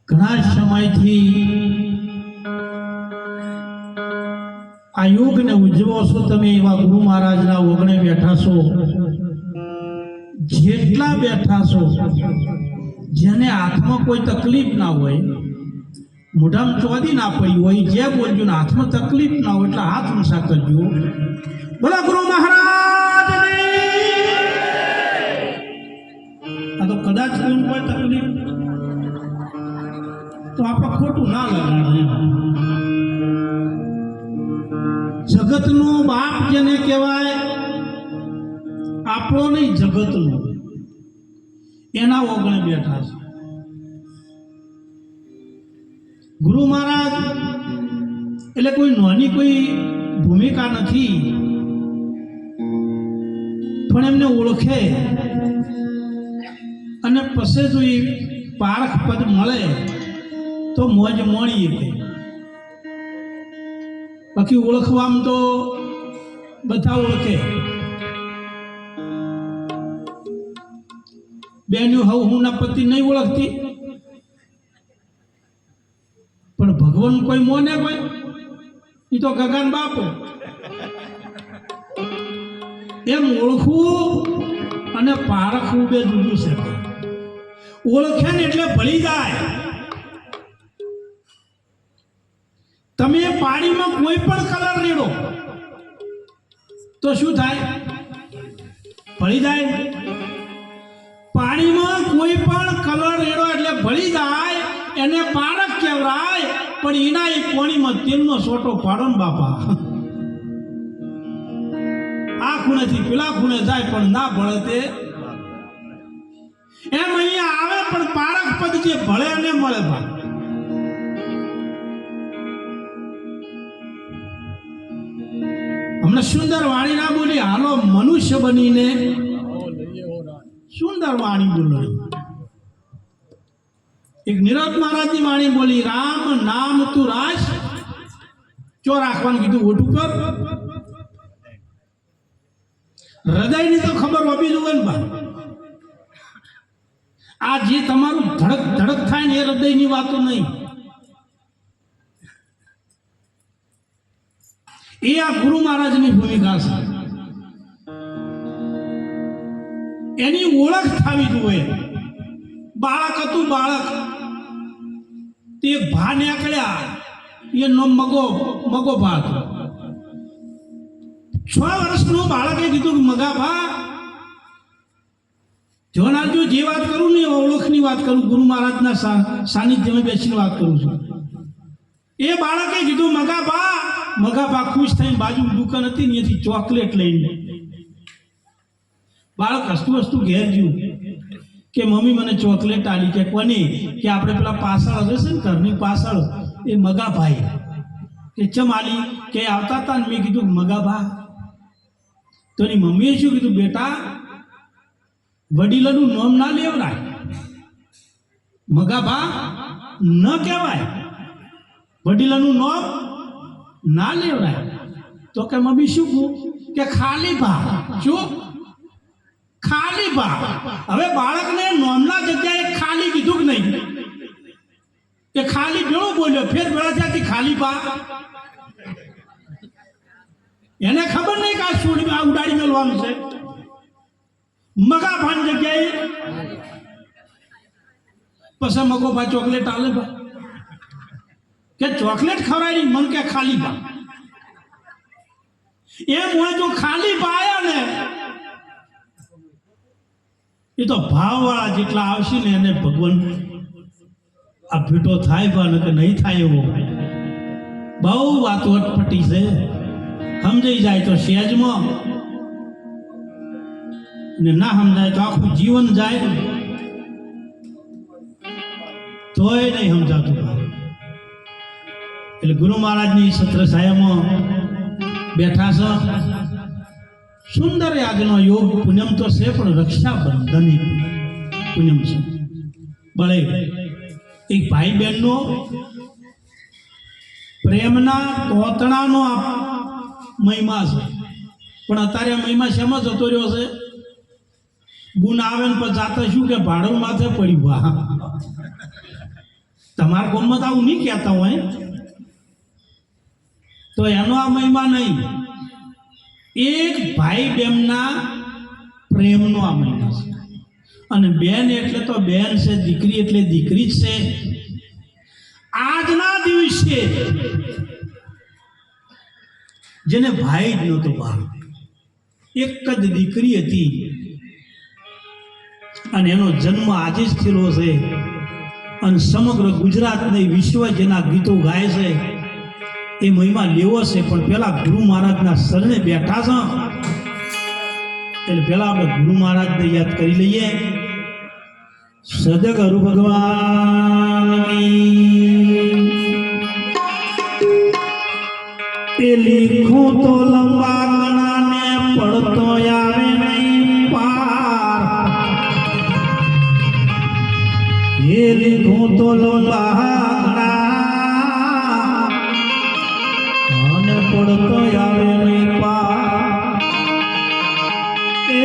ઘણા સમયથી આ યોગને ઉજવો છો તમે, એવા ગુરુ મહારાજના ઓગણે બેઠા છો, જેટલા બેઠા છો, જેને હાથમાં કોઈ તકલીફ ના હોય, મોઢામાં ચોદી ના પડી હોય, જે બોલજો ને હાથમાં તકલીફ ના હોય એટલે હાથ ઊંચા કરજો. બોલો ગુરુ મહારાજ. આ તો કદાચ કોઈ તકલીફ તો આપણે ખોટું ના લગાડે. જગતનો બાપ જેને કહેવાય, આપણો નહીં જગતનો, એના ઓગણે બેઠા છે. ગુરુ મહારાજ એટલે કોઈ નાની કોઈ ભૂમિકા નથી, પણ એમને ઓળખે અને પછી જો એ પારખ પદ મળે તો મોજ મોણીએ કે. બાકી ઓળખવામાં તો બધા ઓળખે. બેન્યું હવ હું ના પતિ નહીં ઓળખતી, પણ ભગવાન કોઈ મોને કોઈ, એ તો ગગન બાપો. એમ ઓળખવું અને પારખવું બે જુદું છે. ઓળખે ને એટલે ભળી જાય. તમે પાણીમાં કોઈ પણ કલર રેડો તો શું થાય? ભળી જાય. પાણીમાં કોઈ પણ કલર રેડો એટલે ભળી જાય, એને પારખ કહેવાય. પણ એના એ પાણીમાં તેલનો સોટો પાડો ને બાપા, આ ખૂણેથી પેલા ખૂણે જાય પણ ના ભળે તે. એમ અહીંયા આવે પણ પારખ પદ જે ભળે અને મળે બા. હમણાં સુંદર વાણી ના બોલી, હાલો મનુષ્ય બનીને સુંદર વાણી બોલી. એક નિરત મહારાજની વાણી બોલી, રામ નામ તું રાજ ચો રાખવાનું કીધું, ઓઢું કર. હૃદયની તો ખબર હોવી જોઈએ ને બા. આ જે તમારું ધડક ધડક થાય ને એ હૃદયની વાતો નહીં. એ આ ગુરુ મહારાજની ભૂમિકા છે. એની ઓળખ થવી જોઈએ. બાળક હતું, બાળક તે ભા નીકળ્યા, એનો મગો ભા હતો. 6 વર્ષનું બાળકે કીધું, મગા ભા જોનારજો, જે વાત કરું ને ઓળખની વાત કરું, ગુરુ મહારાજના સાનિધ્યમાં બેસીને વાત કરું છું. એ બાળકે કીધું, મગા ભા ખુશ થઈને બાજુ દુકાન હતી ને એથી ચોકલેટ લઈને. બાળક હસતું હસતું ઘેર ગયું કે મમ્મી મને ચોકલેટ આલી. કે કોની? કે આપણે પેલા પાછળ હશે ને ઘરની પાછળ, એ મગાભાઈ. કે ચમ આલી? કે આવતા હતા ને. મેં કીધું મગાભા. તો એની મમ્મીએ શું કીધું? બેટા વડીલોનું નામ ના લેવડાય, મગાભા ન કહેવાય, વડીલોનું નામ ના લેવડાય. તો કે મમ્મી શું કહું? કે ખાલી ભા. શું? ખાલી ભા. હવે બાળકને નોમના જગ્યાએ ખાલી કીધું કે નહીં? કે ખાલી ભેળો બોલ્યો, ફેર ભેળા ત્યાંથી ખાલી ભા. એને ખબર નહીં કે આ છોડી આ ઉડાડી મેળવાનું છે. મગા ભાની જગ્યાએ પછી મગો ભા ચોકલેટ આલે ભા. કે ચોકલેટ ખવડાવી, મન કે ખાલી ભા. એમ હોય જો ખાલી ભા આયા ને એ તો ભાવવાળા જેટલા આવશે ને એને ભગવાન આ ભેટો થાય પણ કે નહીં થાય એવો. બહુ વાતો અટપટી છે. સમજાઈ જાય તો સહેજમાં, ને ના સમજાય તો આખું જીવન જાય તોય નહીં સમજાતું. એટલે ગુરુ મહારાજની સત્ર સાયામાં બેઠા છે. સુંદર આજનો યોગ પૂનમ તો છે, પણ રક્ષાબંધન પૂનમ છે. બળે એક ભાઈ બહેનનો પ્રેમના તોતણાનો મહિમા છે. પણ અત્યારે મહિમા શેમાં જતો રહ્યો છે? ગુણ આવે ને પછી જાતે શું કે ભાડું માથે પડ્યું. તમારા ગામમાં તો આવું નહીં કહેતા હોય તો એનો આ મહિમા નહીં. એક ભાઈ બહેનના પ્રેમનો આ મહિમા છે. અને બેન એટલે તો બેન છે, દીકરી એટલે દીકરી જ છે. આજના દિવસે જેને ભાઈ જ નહોતો બહાર, એક જ દીકરી હતી અને એનો જન્મ આજે જ થયેલો છે. અને સમગ્ર ગુજરાત ને વિશ્વ જેના ગીતો ગાય છે એ મહિમા લેવો છે. પણ પેલા ગુરુ મહારાજના શરણે બેઠા છે એટલે પેલા આપણે ગુરુ મહારાજને યાદ કરી લઈએ. સદગુરુ ભગવાન એ લીખું તો લંબા ગણાને પડતો આવે નહીં પાર. એ લીખું તો લંબા ગણા અને પડતો આવે નહીં પાર. એ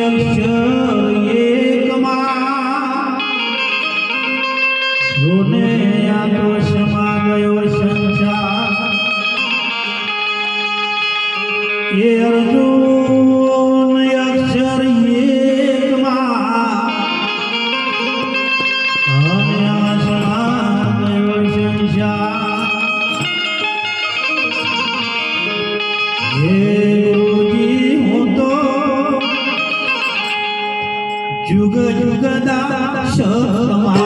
અક્ષર એકમાં જોને આ દોષમાં ગયો સંસાર. એ અર્જુન અક્ષર એકમાં અને આસમાં ગયો સંસાર. હે ગુરુજી હું તો જુગ જુગદા શર્મા.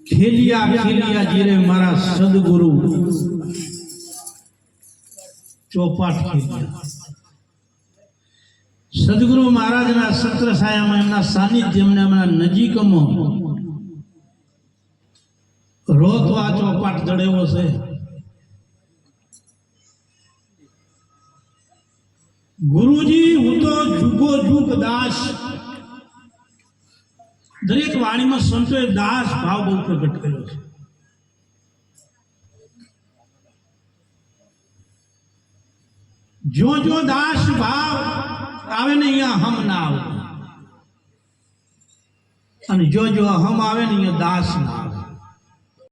ખેલિયા ખેલિયા જીરે મારા સદગુરુ ચોપાટ ખેલિયા સદગુરુ મહારાજના સત્ર છાયામાં એમના સાનિધ્યમાં એમના નજીકમાં રોતવા ચોપાટ જડેવો છે. ગુરુજી હું તો જુગો જુગ દાસ. દરેક વાણીમાં સંતોએ દાસ ભાવ બહુ પ્રગટ કર્યો છે. જો જો દાસ ભાવ આવે ને અહીંયા હમ ના આવે, અને જો જો હમ આવે ને અહીંયા દાસ ના આવે.